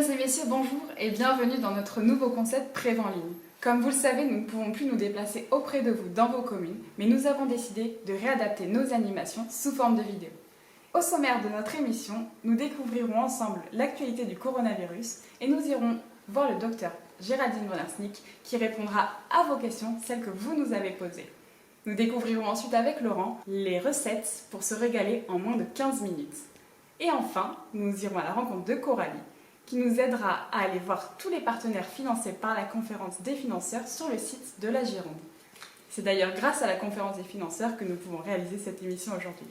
Mesdames et messieurs, bonjour et bienvenue dans notre nouveau concept Prévent Ligne. Comme vous le savez, nous ne pouvons plus nous déplacer auprès de vous dans vos communes, mais nous avons décidé de réadapter nos animations sous forme de vidéo. Au sommaire de notre émission, nous découvrirons ensemble l'actualité du coronavirus et nous irons voir le docteur Géraldine Wonarsnik qui répondra à vos questions, celles que vous nous avez posées. Nous découvrirons ensuite avec Laurent les recettes pour se régaler en moins de 15 minutes. Et enfin, nous irons à la rencontre de Coralie qui nous aidera à aller voir tous les partenaires financés par la conférence des financeurs sur le site de la Gironde. C'est d'ailleurs grâce à la conférence des financeurs que nous pouvons réaliser cette émission aujourd'hui.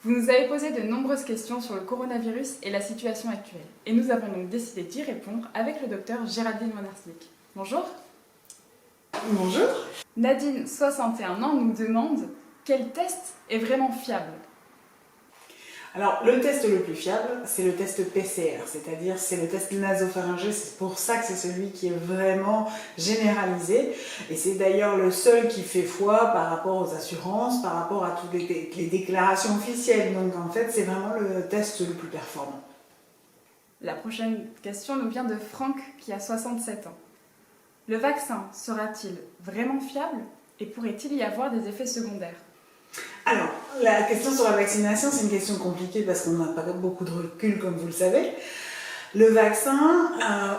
Vous nous avez posé de nombreuses questions sur le coronavirus et la situation actuelle. Et nous avons donc décidé d'y répondre avec le docteur Géraldine Wonarsnik. Bonjour. Bonjour. Nadine, 61 ans, nous demande quel test est vraiment fiable. Alors, le test le plus fiable, c'est le test PCR, c'est-à-dire c'est le test nasopharyngé. C'est pour ça que c'est celui qui est vraiment généralisé. Et c'est d'ailleurs le seul qui fait foi par rapport aux assurances, par rapport à toutes les déclarations officielles. Donc en fait, c'est vraiment le test le plus performant. La prochaine question nous vient de Franck qui a 67 ans. Le vaccin sera-t-il vraiment fiable et pourrait-il y avoir des effets secondaires ? Alors, la question sur la vaccination, c'est une question compliquée parce qu'on n'a pas beaucoup de recul, comme vous le savez. Le vaccin,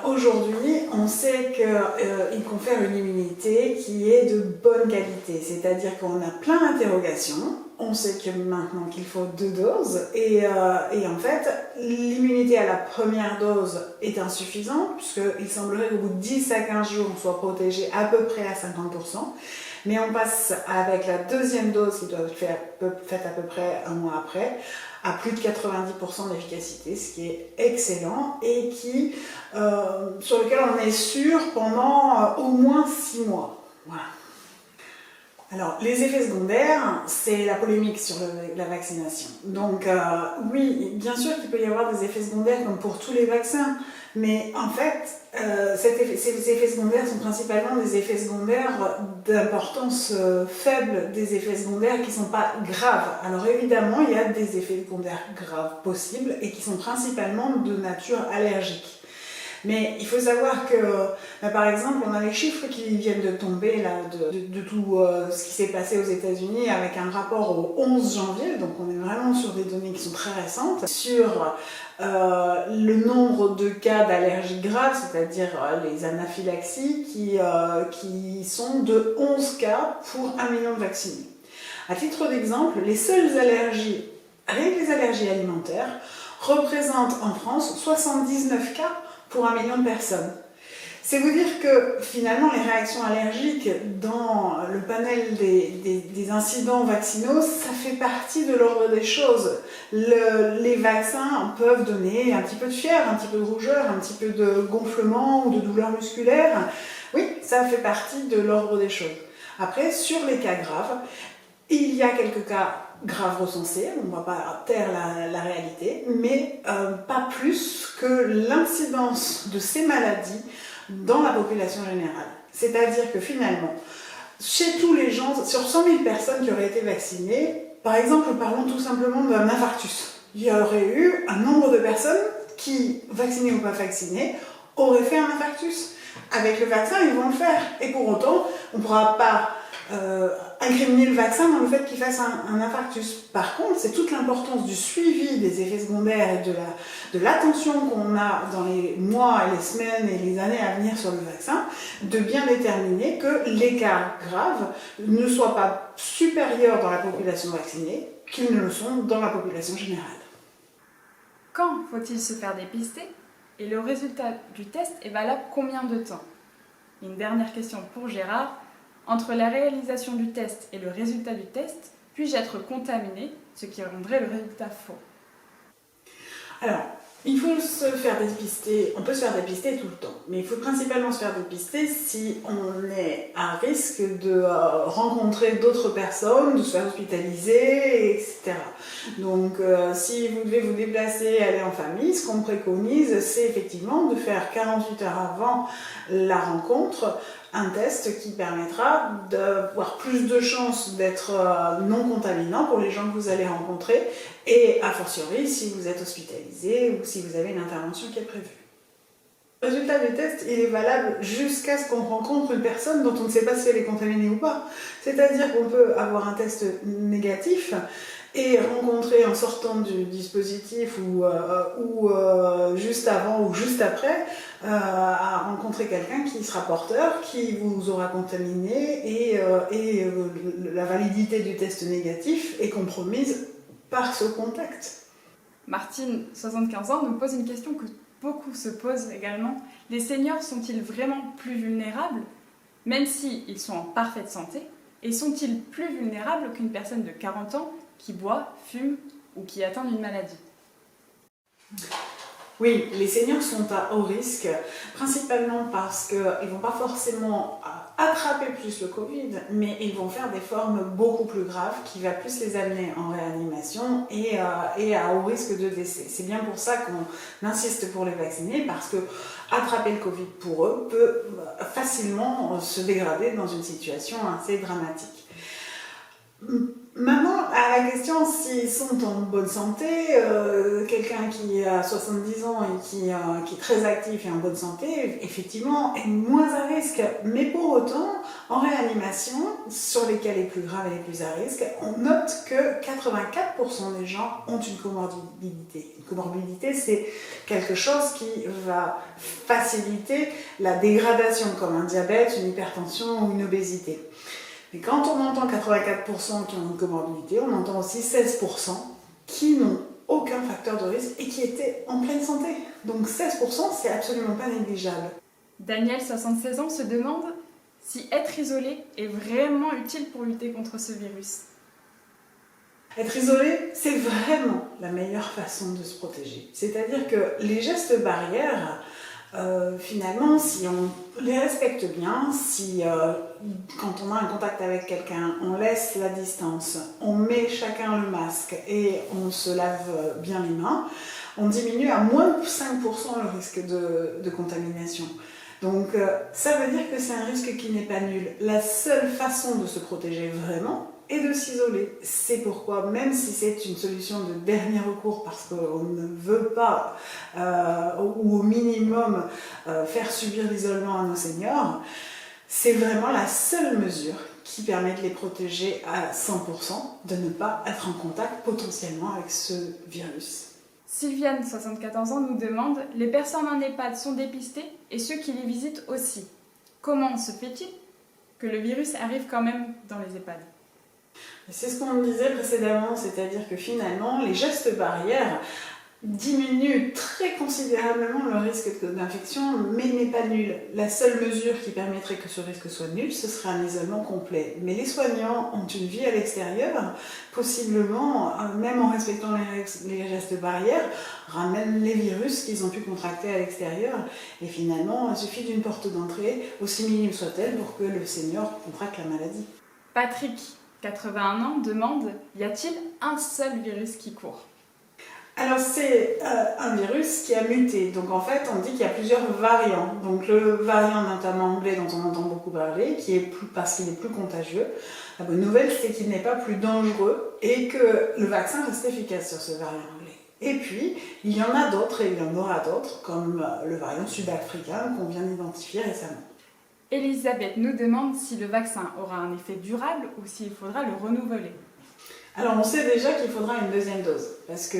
aujourd'hui, on sait qu'il confère une immunité qui est de bonne qualité, c'est-à-dire qu'on a plein d'interrogations. On sait que maintenant qu'il faut 2 doses et en fait, l'immunité à la première dose est insuffisante puisqu'il semblerait qu'au bout de 10 à 15 jours, on soit protégé à peu près à 50%. Mais on passe avec la deuxième dose qui doit être faite à peu près un mois après, à plus de 90% d'efficacité, ce qui est excellent et sur lequel on est sûr pendant au moins 6 mois. Voilà. Alors, les effets secondaires, c'est la polémique sur la vaccination. Donc, oui, bien sûr qu'il peut y avoir des effets secondaires comme pour tous les vaccins, mais en fait, ces effets secondaires sont principalement des effets secondaires d'importance faible, des effets secondaires qui ne sont pas graves. Alors évidemment, il y a des effets secondaires graves possibles et qui sont principalement de nature allergique. Mais il faut savoir que, par exemple, on a les chiffres qui viennent de tomber là, de tout ce qui s'est passé aux États-Unis avec un rapport au 11 janvier, donc on est vraiment sur des données qui sont très récentes, sur le nombre de cas d'allergies graves, c'est-à-dire les anaphylaxies, qui sont de 11 cas pour 1 million de vaccinés. À titre d'exemple, les seules allergies, avec les allergies alimentaires, représentent en France 79 cas pour 1 million de personnes. C'est vous dire que finalement les réactions allergiques dans le panel des incidents vaccinaux, ça fait partie de l'ordre des choses. Les vaccins peuvent donner un petit peu de fièvre, un petit peu de rougeur, un petit peu de gonflement ou de douleur musculaire. Oui, ça fait partie de l'ordre des choses. Après, sur les cas graves, il y a quelques cas graves recensés, on ne va pas taire la réalité, mais pas plus que l'incidence de ces maladies dans la population générale. C'est-à-dire que finalement, chez tous les gens, sur 100 000 personnes qui auraient été vaccinées, par exemple, parlons tout simplement d'un infarctus. Il y aurait eu un nombre de personnes qui, vaccinées ou pas vaccinées, auraient fait un infarctus. Avec le vaccin, ils vont le faire. Et pour autant, on ne pourra pas incriminer le vaccin dans le fait qu'il fasse un infarctus. Par contre, c'est toute l'importance du suivi des effets secondaires et de l'attention qu'on a dans les mois et les semaines et les années à venir sur le vaccin, de bien déterminer que les cas graves ne soient pas supérieurs dans la population vaccinée qu'ils ne le sont dans la population générale. Quand faut-il se faire dépister ? Et le résultat du test est valable combien de temps ? Une dernière question pour Gérard. Entre la réalisation du test et le résultat du test, puis-je être contaminé, ce qui rendrait le résultat faux ? Alors, il faut se faire dépister, on peut se faire dépister tout le temps, mais il faut principalement se faire dépister si on est à risque de rencontrer d'autres personnes, de se faire hospitaliser, etc. Donc, si vous devez vous déplacer, aller en famille, ce qu'on préconise, c'est effectivement de faire 48 heures avant la rencontre un test qui permettra d'avoir plus de chances d'être non contaminant pour les gens que vous allez rencontrer et a fortiori si vous êtes hospitalisé ou si vous avez une intervention qui est prévue. Le résultat du test, il est valable jusqu'à ce qu'on rencontre une personne dont on ne sait pas si elle est contaminée ou pas. C'est-à-dire qu'on peut avoir un test négatif et rencontrer en sortant du dispositif ou juste avant ou juste après, à rencontrer quelqu'un qui sera porteur, qui vous aura contaminé et la validité du test négatif est compromise par ce contact. Martine, 75 ans, nous pose une question que beaucoup se posent également. Les seniors sont-ils vraiment plus vulnérables, même s'ils sont en parfaite santé, et sont-ils plus vulnérables qu'une personne de 40 ans qui boit, fume ou qui atteint d'une maladie? Oui, les seniors sont à haut risque, principalement parce qu'ils ne vont pas forcément attraper plus le Covid, mais ils vont faire des formes beaucoup plus graves qui va plus les amener en réanimation et à haut risque de décès. C'est bien pour ça qu'on insiste pour les vacciner, parce que attraper le Covid pour eux peut facilement se dégrader dans une situation assez dramatique. Maintenant, à la question s'ils sont en bonne santé, quelqu'un qui a 70 ans et qui est très actif et en bonne santé, effectivement, est moins à risque. Mais pour autant, en réanimation, sur les cas les plus graves et les plus à risque, on note que 84% des gens ont une comorbidité. Une comorbidité, c'est quelque chose qui va faciliter la dégradation, comme un diabète, une hypertension ou une obésité. Mais quand on entend 84% qui ont une comorbidité, on entend aussi 16% qui n'ont aucun facteur de risque et qui étaient en pleine santé. Donc 16%, c'est absolument pas négligeable. Daniel, 76 ans, se demande si être isolé est vraiment utile pour lutter contre ce virus. Être isolé, c'est vraiment la meilleure façon de se protéger. C'est-à-dire que les gestes barrières, finalement, si on les respecte bien, si quand on a un contact avec quelqu'un, on laisse la distance, on met chacun le masque et on se lave bien les mains, on diminue à moins de 5% le risque de contamination. Donc ça veut dire que c'est un risque qui n'est pas nul. La seule façon de se protéger vraiment est de s'isoler. C'est pourquoi, même si c'est une solution de dernier recours, parce qu'on ne veut pas, ou au minimum, faire subir l'isolement à nos seniors, c'est vraiment la seule mesure qui permet de les protéger à 100%, de ne pas être en contact potentiellement avec ce virus. Sylviane, 74 ans, nous demande « Les personnes en EHPAD sont dépistées et ceux qui les visitent aussi. Comment se fait-il que le virus arrive quand même dans les EHPAD ?» C'est ce qu'on disait précédemment, c'est-à-dire que finalement, les gestes barrières diminuent très considérablement le risque d'infection, mais n'est pas nul. La seule mesure qui permettrait que ce risque soit nul, ce serait un isolement complet. Mais les soignants ont une vie à l'extérieur, possiblement, même en respectant les gestes barrières, ramènent les virus qu'ils ont pu contracter à l'extérieur. Et finalement, il suffit d'une porte d'entrée, aussi minime soit-elle, pour que le senior contracte la maladie. Patrick, 81 ans, demande « Y a-t-il un seul virus qui court ?» Alors c'est un virus qui a muté, donc en fait on dit qu'il y a plusieurs variants. Donc le variant notamment anglais dont on entend beaucoup parler, parce qu'il est plus contagieux. La bonne nouvelle c'est qu'il n'est pas plus dangereux et que le vaccin reste efficace sur ce variant anglais. Et puis il y en a d'autres et il y en aura d'autres, comme le variant sud-africain qu'on vient d'identifier récemment. Elisabeth nous demande si le vaccin aura un effet durable ou s'il faudra le renouveler. Alors on sait déjà qu'il faudra une deuxième dose, parce que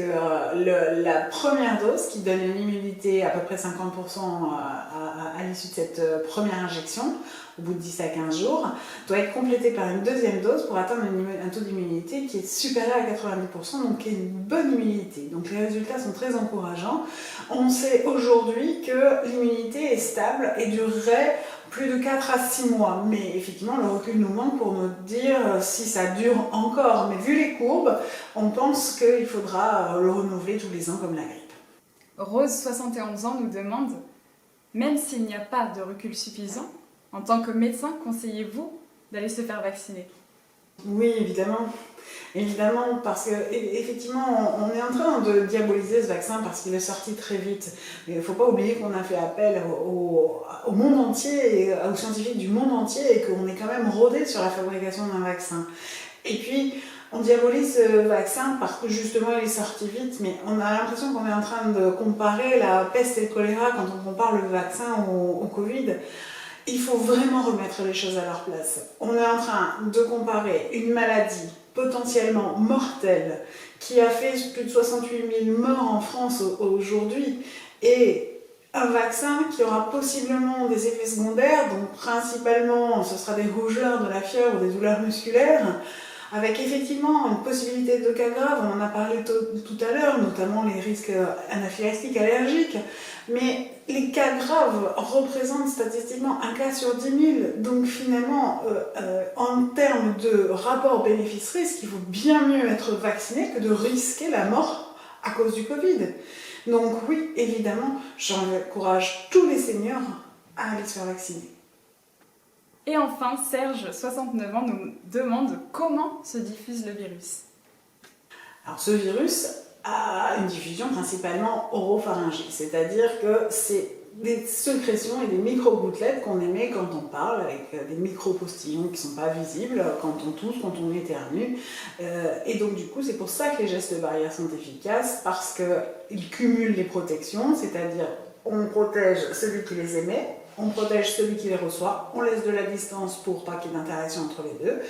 la première dose, qui donne une immunité à peu près 50% à l'issue de cette première injection, au bout de 10 à 15 jours, doit être complétée par une deuxième dose pour atteindre un taux d'immunité qui est supérieur à 90%, donc qui est une bonne immunité. Donc les résultats sont très encourageants. On sait aujourd'hui que l'immunité est stable et durerait plus de 4 à 6 mois, mais effectivement le recul nous manque pour nous dire si ça dure encore. Mais vu les courbes, on pense qu'il faudra le renouveler tous les ans comme la grippe. Rose, 71 ans, nous demande « Même s'il n'y a pas de recul suffisant, en tant que médecin, conseillez-vous d'aller se faire vacciner ?» Oui, évidemment. Évidemment, parce que effectivement, on est en train de diaboliser ce vaccin parce qu'il est sorti très vite. Mais il ne faut pas oublier qu'on a fait appel au monde entier, et aux scientifiques du monde entier, et qu'on est quand même rodé sur la fabrication d'un vaccin. Et puis, on diabolise ce vaccin parce que justement il est sorti vite, mais on a l'impression qu'on est en train de comparer la peste et le choléra quand on compare le vaccin au Covid. Il faut vraiment remettre les choses à leur place. On est en train de comparer une maladie potentiellement mortelle qui a fait plus de 68 000 morts en France aujourd'hui et un vaccin qui aura possiblement des effets secondaires, donc principalement ce sera des rougeurs, de la fièvre ou des douleurs musculaires, avec effectivement une possibilité de cas graves, on en a parlé tout à l'heure, notamment les risques anaphylactiques, allergiques, mais les cas graves représentent statistiquement un cas sur 10 000, donc finalement, en termes de rapport bénéfice-risque, il vaut bien mieux être vacciné que de risquer la mort à cause du Covid. Donc oui, évidemment, j'encourage tous les seniors à aller se faire vacciner. Et enfin, Serge, 69 ans, nous demande comment se diffuse le virus. Alors ce virus a une diffusion principalement oropharyngée, c'est-à-dire que c'est des sécrétions et des micro-gouttelettes qu'on émet quand on parle, avec des micro-postillons qui ne sont pas visibles, quand on tousse, quand on éternue. Et donc du coup, c'est pour ça que les gestes barrières sont efficaces, parce qu'ils cumulent les protections, c'est-à-dire on protège celui qui les émet, on protège celui qui les reçoit, on laisse de la distance pour pas qu'il y ait d'interaction entre les deux,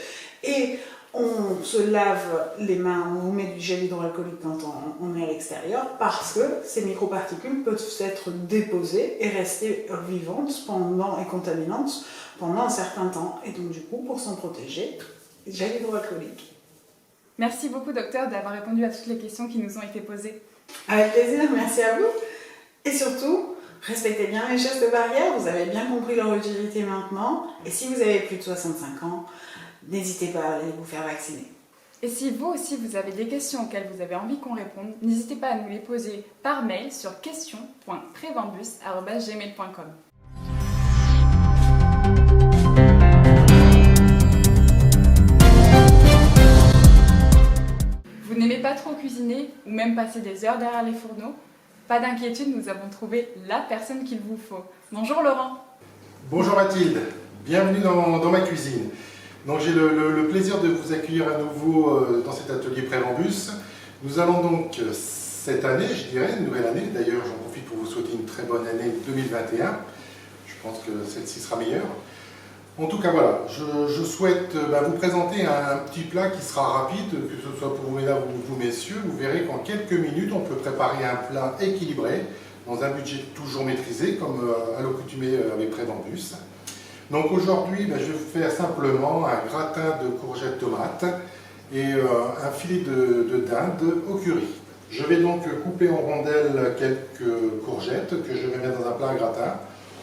et on se lave les mains, on vous met du gel hydroalcoolique quand on est à l'extérieur, parce que ces microparticules peuvent être déposées et rester vivantes et contaminantes pendant un certain temps. Et donc du coup, pour s'en protéger, gel hydroalcoolique. Merci beaucoup docteur d'avoir répondu à toutes les questions qui nous ont été posées. Avec plaisir, merci à vous. Et surtout, respectez bien les gestes barrières, vous avez bien compris leur utilité maintenant. Et si vous avez plus de 65 ans, n'hésitez pas à aller vous faire vacciner. Et si vous aussi vous avez des questions auxquelles vous avez envie qu'on réponde, n'hésitez pas à nous les poser par mail sur question.prevambus@gmail.com. Vous n'aimez pas trop cuisiner ou même passer des heures derrière les fourneaux? Pas d'inquiétude, nous avons trouvé la personne qu'il vous faut. Bonjour Laurent. Bonjour Mathilde, bienvenue dans ma cuisine. Donc j'ai le plaisir de vous accueillir à nouveau dans cet atelier Prevambus. Nous allons donc cette année, je dirais, une nouvelle année, d'ailleurs j'en profite pour vous souhaiter une très bonne année 2021. Je pense que celle-ci sera meilleure. En tout cas voilà, je souhaite vous présenter un petit plat qui sera rapide, que ce soit pour vous mesdames ou vous messieurs. Vous verrez qu'en quelques minutes on peut préparer un plat équilibré, dans un budget toujours maîtrisé, comme à l'accoutumée avec Prevambus. Donc aujourd'hui, je vais vous faire simplement un gratin de courgettes tomates et un filet de dinde au curry. Je vais donc couper en rondelles quelques courgettes que je vais mettre dans un plat à gratin.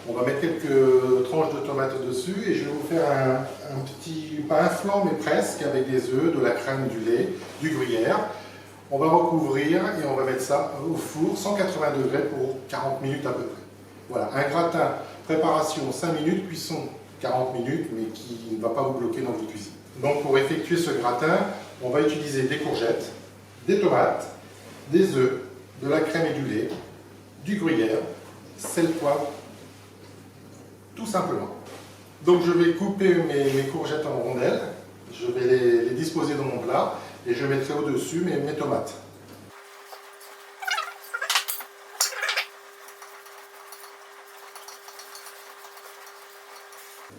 On va mettre quelques tranches de tomates dessus et je vais vous faire un petit, pas un flan mais presque, avec des œufs, de la crème, du lait, du gruyère. On va recouvrir et on va mettre ça au four, 180 degrés pour 40 minutes à peu près. Voilà, un gratin, préparation 5 minutes, cuisson 40 minutes, mais qui ne va pas vous bloquer dans votre cuisine. Donc pour effectuer ce gratin, on va utiliser des courgettes, des tomates, des œufs, de la crème et du lait, du gruyère, sel, poivre, tout simplement. Donc je vais couper mes courgettes en rondelles, je vais les disposer dans mon plat et je mettrai au-dessus mes tomates.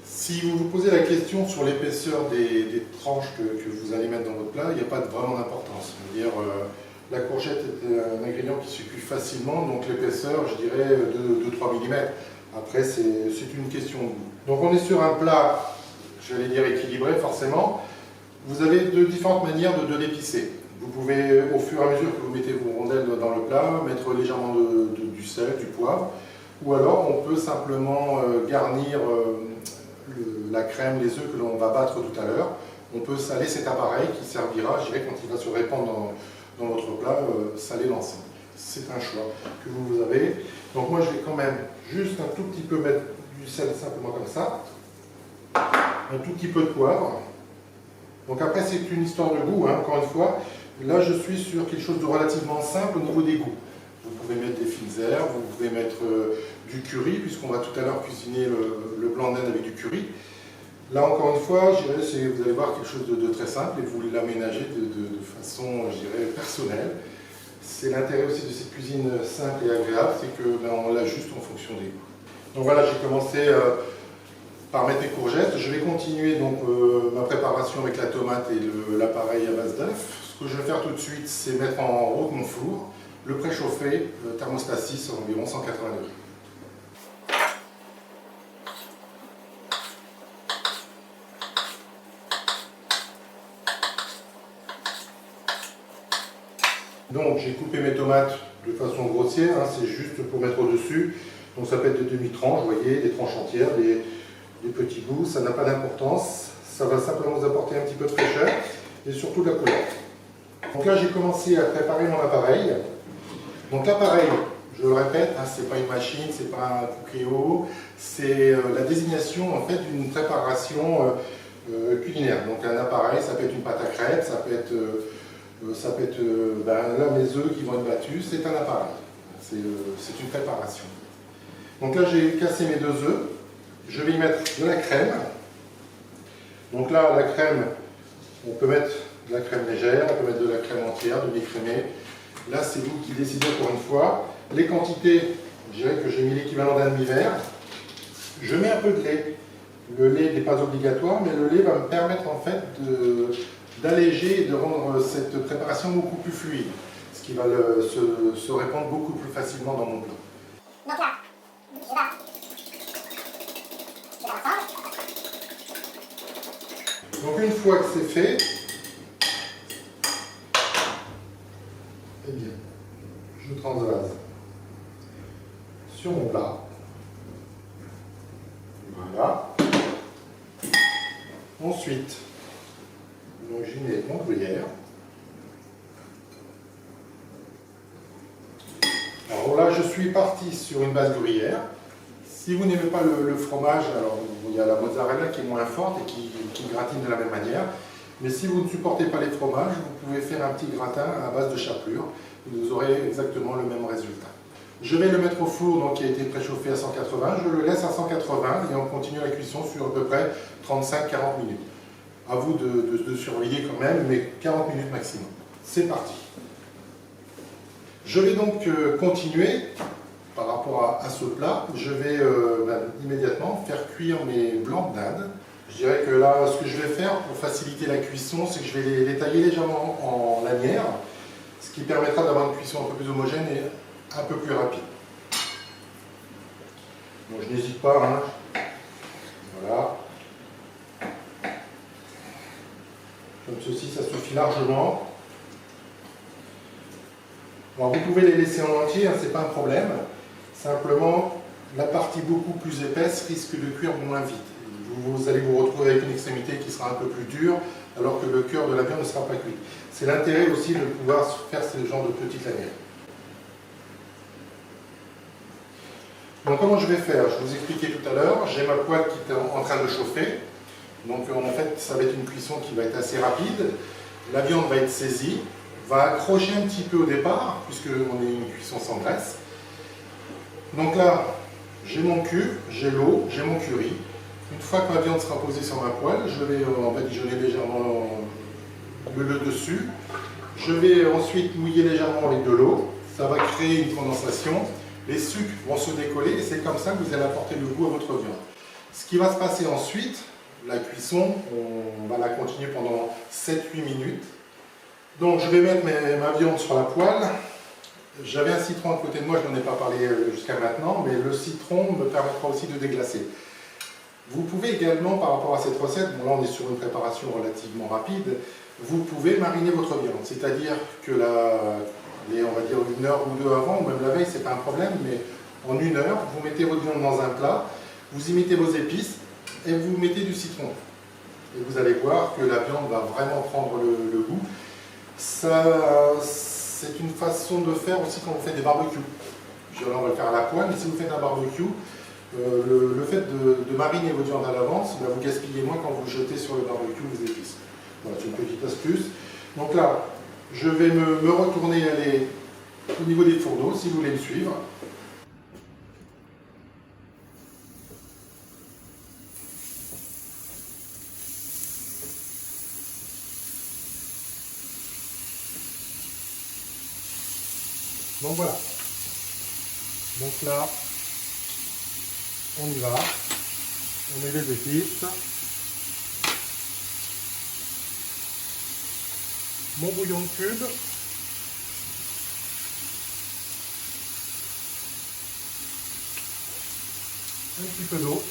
Si vous vous posez la question sur l'épaisseur des tranches que vous allez mettre dans votre plat, il n'y a pas vraiment d'importance. La courgette est un ingrédient qui se cuit facilement, donc l'épaisseur, je dirais, de 3 mm. Après, c'est une question de goût. Donc on est sur un plat, j'allais dire équilibré forcément. Vous avez différentes manières de l'épicer. Vous pouvez, au fur et à mesure que vous mettez vos rondelles dans le plat, mettre légèrement du sel, du poivre. Ou alors on peut simplement garnir la crème, les œufs que l'on va battre tout à l'heure. On peut saler cet appareil qui servira, je dirais, quand il va se répandre dans votre plat, saler l'ensemble. C'est un choix que vous avez. Donc moi je vais quand même juste un tout petit peu mettre du sel simplement comme ça, un tout petit peu de poivre, Donc après, c'est une histoire de goût, hein, encore une fois. Là, je suis sur quelque chose de relativement simple au niveau des goûts. Vous pouvez mettre des fines herbes, vous pouvez mettre du curry, puisqu'on va tout à l'heure cuisiner le blanc d'Inde avec du curry. Là, encore une fois, je dirais, vous allez voir quelque chose de très simple et vous l'aménagez de façon, je dirais, personnelle. C'est l'intérêt aussi de cette cuisine simple et agréable, c'est que on l'ajuste en fonction des goûts. Donc voilà, j'ai commencé par mettre mes courgettes. Je vais continuer donc ma préparation avec la tomate et l'appareil à base d'œuf. Ce que je vais faire tout de suite, c'est mettre en route mon four, le préchauffer, thermostat 6 à environ 180 degrés. Donc j'ai coupé mes tomates de façon grossière, hein, c'est juste pour mettre au-dessus. Donc ça peut être des demi-tranches, vous voyez, des tranches entières, des petits bouts, ça n'a pas d'importance. Ça va simplement vous apporter un petit peu de fraîcheur et surtout de la couleur. Donc là j'ai commencé à préparer mon appareil. Donc l'appareil, je le répète, hein, c'est pas une machine, c'est pas un Cookéo, c'est la désignation en fait d'une préparation culinaire. Donc un appareil, ça peut être une pâte à crêpes, ça peut être là mes œufs qui vont être battus, c'est un appareil, c'est une préparation. Donc là j'ai cassé mes 2 œufs, je vais y mettre de la crème. Donc là la crème, on peut mettre de la crème légère, on peut mettre de la crème entière, de l'écrémé. Là c'est vous qui décidez encore une fois. Les quantités, je dirais que j'ai mis l'équivalent d'un demi-verre. Je mets un peu de lait. Le lait n'est pas obligatoire, mais le lait va me permettre en fait d'alléger et de rendre cette préparation beaucoup plus fluide, ce qui va se répandre beaucoup plus facilement dans mon plat. Donc là, je vais Donc une fois que c'est fait, eh bien, je transvase sur mon plat. Voilà. Ensuite, donc j'y mets mon gruyère. Alors là, je suis parti sur une base gruyère. Si vous n'aimez pas le fromage, alors il y a la mozzarella qui est moins forte et qui gratine de la même manière. Mais si vous ne supportez pas les fromages, vous pouvez faire un petit gratin à base de chapelure. Vous aurez exactement le même résultat. Je vais le mettre au four donc, qui a été préchauffé à 180. Je le laisse à 180 et on continue la cuisson sur à peu près 35-40 minutes. À vous de surveiller quand même, mais 40 minutes maximum. C'est parti. Je vais donc continuer par rapport à ce plat. Je vais immédiatement faire cuire mes blancs d'Inde. Je dirais que là, ce que je vais faire pour faciliter la cuisson, c'est que je vais les tailler légèrement en lanières, ce qui permettra d'avoir une cuisson un peu plus homogène et un peu plus rapide. Bon, je n'hésite pas, hein. Voilà. Comme ceci, ça suffit largement. Alors, vous pouvez les laisser en entier, hein, c'est pas un problème. Simplement, la partie beaucoup plus épaisse risque de cuire moins vite. Vous allez vous retrouver avec une extrémité qui sera un peu plus dure, alors que le cœur de la viande ne sera pas cuit. C'est l'intérêt aussi de pouvoir faire ce genre de petites lanières. Donc comment je vais faire? Je vous expliquais tout à l'heure, j'ai ma poêle qui est en train de chauffer. Donc en fait, ça va être une cuisson qui va être assez rapide. La viande va être saisie, va accrocher un petit peu au départ, puisqu'on est une cuisson sans graisse. Donc là, j'ai mon cube, j'ai l'eau, j'ai mon curry. Une fois que ma viande sera posée sur ma poêle, je vais badigeonner légèrement le dessus. Je vais ensuite mouiller légèrement avec de l'eau. Ça va créer une condensation. Les sucres vont se décoller et c'est comme ça que vous allez apporter le goût à votre viande. Ce qui va se passer ensuite, la cuisson, on va la continuer pendant 7-8 minutes. Donc je vais mettre ma viande sur la poêle. J'avais un citron à côté de moi, je n'en ai pas parlé jusqu'à maintenant, mais le citron me permettra aussi de déglacer. Vous pouvez également, par rapport à cette recette, bon là on est sur une préparation relativement rapide, vous pouvez mariner votre viande. C'est-à-dire que on va dire 1 heure ou 2 avant, ou même la veille, c'est pas un problème, mais en 1 heure, vous mettez votre viande dans un plat, vous y mettez vos épices et vous mettez du citron. Et vous allez voir que la viande va vraiment prendre le goût. C'est une façon de faire aussi quand vous faites des barbecues. Là, on va le faire à la poêle, mais si vous faites un barbecue, le fait de mariner votre viande à l'avance, vous gaspillez moins quand vous jetez sur le barbecue vos épices. Voilà, c'est une petite astuce. Donc là, je vais me retourner aller au niveau des fourneaux, si vous voulez me suivre. Donc voilà. Donc là, on y va. On met les épices. Mon bouillon de cube. Un petit peu d'eau.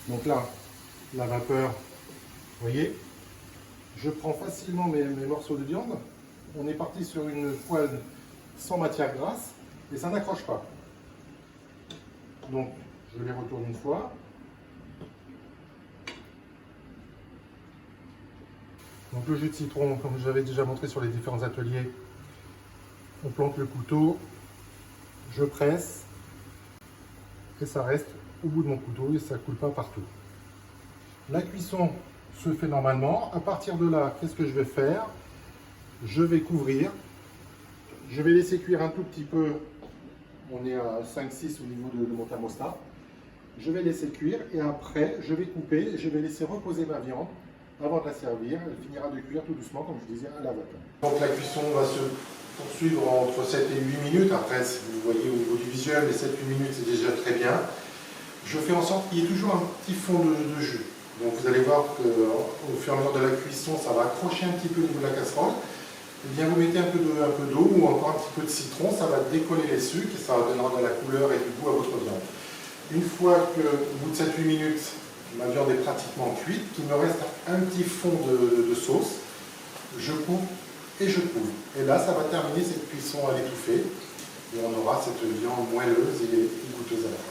Donc là, la vapeur, vous voyez, je prends facilement mes morceaux de viande. On est parti sur une poêle sans matière grasse et ça n'accroche pas. Donc, je les retourne une fois. Donc le jus de citron, comme j'avais déjà montré sur les différents ateliers, on plante le couteau, je presse et ça reste au bout de mon couteau et ça ne coule pas partout. La cuisson se fait normalement. À partir de là, qu'est-ce que je vais faire? Je vais couvrir. Je vais laisser cuire un tout petit peu. On est à 5-6 au niveau de mon thermostat. Je vais laisser cuire et après, je vais couper et je vais laisser reposer ma viande avant de la servir. Elle finira de cuire tout doucement, comme je disais, à la vapeur. Donc la cuisson va se poursuivre entre 7 et 8 minutes. Après, vous voyez au niveau du visuel, les 7-8 minutes, c'est déjà très bien. Je fais en sorte qu'il y ait toujours un petit fond de jus. Donc vous allez voir qu'au fur et à mesure de la cuisson, ça va accrocher un petit peu au niveau de la casserole. Et bien vous mettez un peu d'eau ou encore un petit peu de citron, ça va décoller les sucres et ça donnera de la couleur et du goût à votre viande. Une fois qu'au bout de 7-8 minutes, ma viande est pratiquement cuite, qu'il me reste un petit fond de sauce, je coupe et je couvre. Et là, ça va terminer cette cuisson à l'étouffée et on aura cette viande moelleuse et goûteuse à la fin.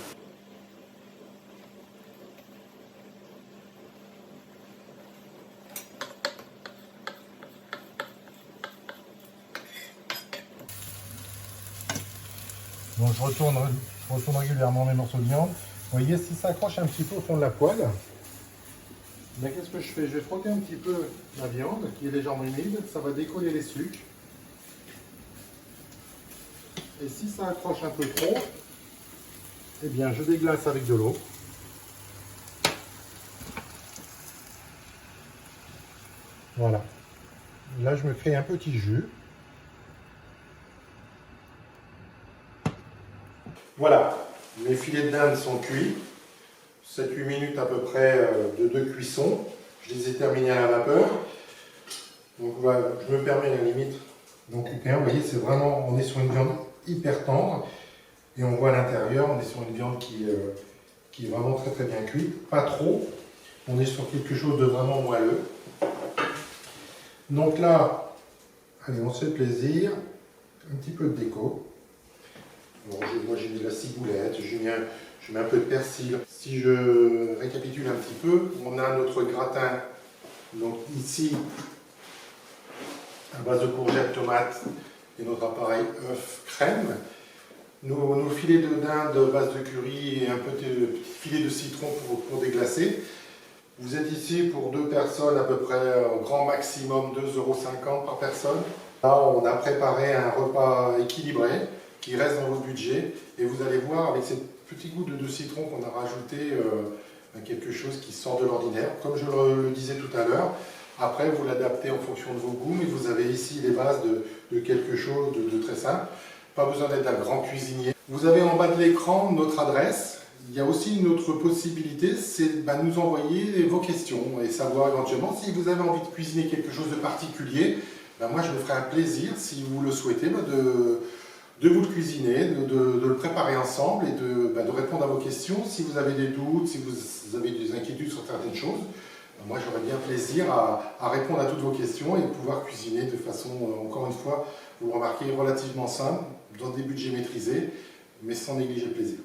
Donc je retourne régulièrement mes morceaux de viande. Vous voyez, si ça accroche un petit peu au fond de la poêle, ben, qu'est-ce que je fais? Je vais frotter un petit peu la viande qui est légèrement humide, ça va décoller les sucres. Et si ça accroche un peu trop, eh bien je déglace avec de l'eau. Voilà. Là je me crée un petit jus. Voilà, mes filets de dinde sont cuits, 7-8 minutes à peu près de cuisson. Je les ai terminés à la vapeur. Donc voilà, je me permets à la limite d'en couper un. Vous voyez, c'est vraiment, on est sur une viande hyper tendre. Et on voit à l'intérieur, on est sur une viande qui est vraiment très très bien cuite. Pas trop, on est sur quelque chose de vraiment moelleux. Donc là, allez, on se fait plaisir. Un petit peu de déco. Bon, moi j'ai mis de la ciboulette, je mets un peu de persil. Si je récapitule un petit peu, on a notre gratin, donc ici, à base de courgettes, tomates et notre appareil œuf crème. Nos filets de dinde à base de curry et un petit filet de citron pour déglacer. Vous êtes ici pour 2 personnes à peu près, au grand maximum 2,50 € par personne. Là, on a préparé un repas équilibré qui reste dans votre budget et vous allez voir avec ces petits goûts de citron qu'on a rajouté quelque chose qui sort de l'ordinaire. Comme je le disais tout à l'heure, après vous l'adaptez en fonction de vos goûts, mais vous avez ici les bases de quelque chose de très simple. Pas besoin d'être un grand cuisinier. Vous avez en bas de l'écran notre adresse. Il y a aussi une autre possibilité, c'est de nous envoyer vos questions et savoir éventuellement si vous avez envie de cuisiner quelque chose de particulier. Moi je me ferai un plaisir, si vous le souhaitez, de vous le cuisiner, de le préparer ensemble et de répondre à vos questions. Si vous avez des doutes, si vous avez des inquiétudes sur certaines choses, moi j'aurais bien plaisir à répondre à toutes vos questions et pouvoir cuisiner de façon, encore une fois, vous le remarquez, relativement simple, dans des budgets maîtrisés, mais sans négliger le plaisir.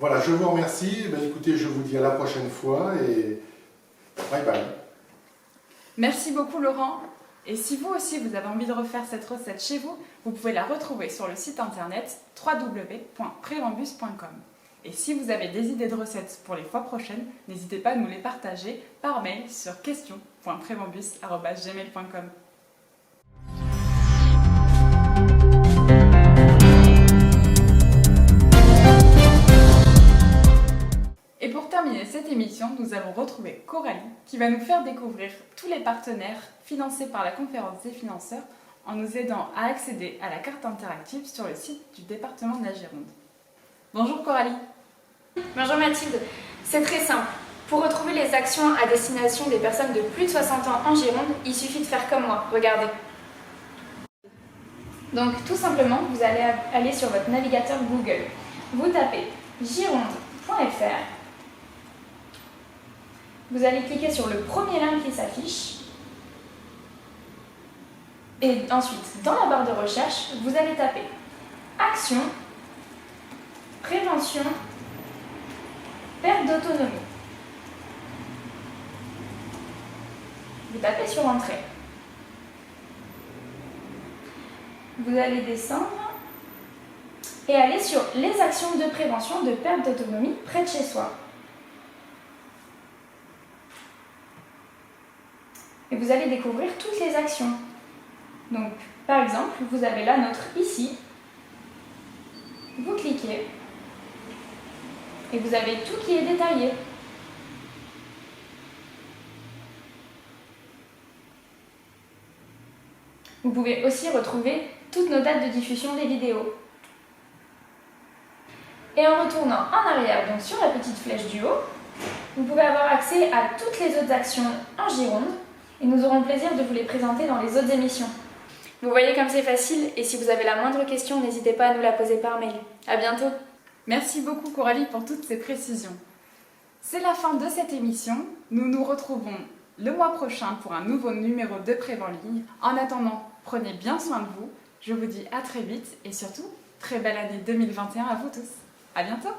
Voilà, je vous remercie. Écoutez, je vous dis à la prochaine fois et bye bye. Merci beaucoup Laurent. Et si vous aussi vous avez envie de refaire cette recette chez vous, vous pouvez la retrouver sur le site internet www.prevambus.com. Et si vous avez des idées de recettes pour les fois prochaines, n'hésitez pas à nous les partager par mail sur question.prevambus@gmail.com. Et pour terminer cette émission, nous allons retrouver Coralie qui va nous faire découvrir tous les partenaires financés par la conférence des financeurs en nous aidant à accéder à la carte interactive sur le site du département de la Gironde. Bonjour Coralie. Bonjour Mathilde, c'est très simple. Pour retrouver les actions à destination des personnes de plus de 60 ans en Gironde, il suffit de faire comme moi, regardez. Donc tout simplement, vous allez aller sur votre navigateur Google. Vous tapez gironde.fr. Vous allez cliquer sur le premier lien qui s'affiche. Et ensuite, dans la barre de recherche, vous allez taper Action, Prévention, Perte d'autonomie. Vous tapez sur Entrée. Vous allez descendre et aller sur les actions de prévention de perte d'autonomie près de chez soi. Et vous allez découvrir toutes les actions. Donc, par exemple, vous avez la nôtre ici. Vous cliquez et vous avez tout qui est détaillé. Vous pouvez aussi retrouver toutes nos dates de diffusion des vidéos. Et en retournant en arrière, donc sur la petite flèche du haut, vous pouvez avoir accès à toutes les autres actions en Gironde et nous aurons le plaisir de vous les présenter dans les autres émissions. Vous voyez comme c'est facile et si vous avez la moindre question, n'hésitez pas à nous la poser par mail. À bientôt. Merci beaucoup Coralie pour toutes ces précisions. C'est la fin de cette émission. Nous nous retrouvons le mois prochain pour un nouveau numéro de Prév en ligne. En attendant, prenez bien soin de vous. Je vous dis à très vite et surtout, très belle année 2021 à vous tous. À bientôt!